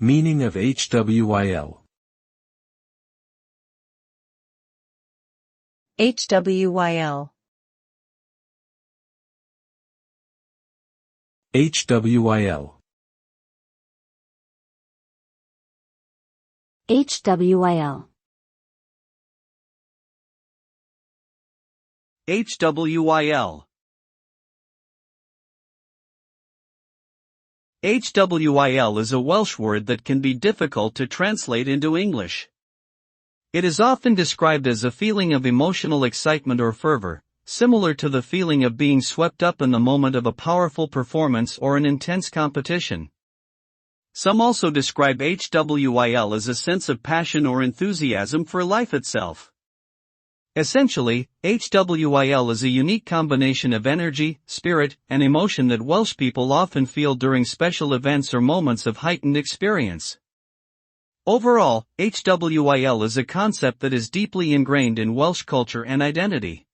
Meaning of hwyl. hwyl. hwyl. hwyl. hwyl. Hwyl is a Welsh word that can be difficult to translate into English. It is often described as a feeling of emotional excitement or fervor, similar to the feeling of being swept up in the moment of a powerful performance or an intense competition. Some also describe hwyl as a sense of passion or enthusiasm for life itself. Essentially, hwyl is a unique combination of energy, spirit, and emotion that Welsh people often feel during special events or moments of heightened experience. Overall, hwyl is a concept that is deeply ingrained in Welsh culture and identity.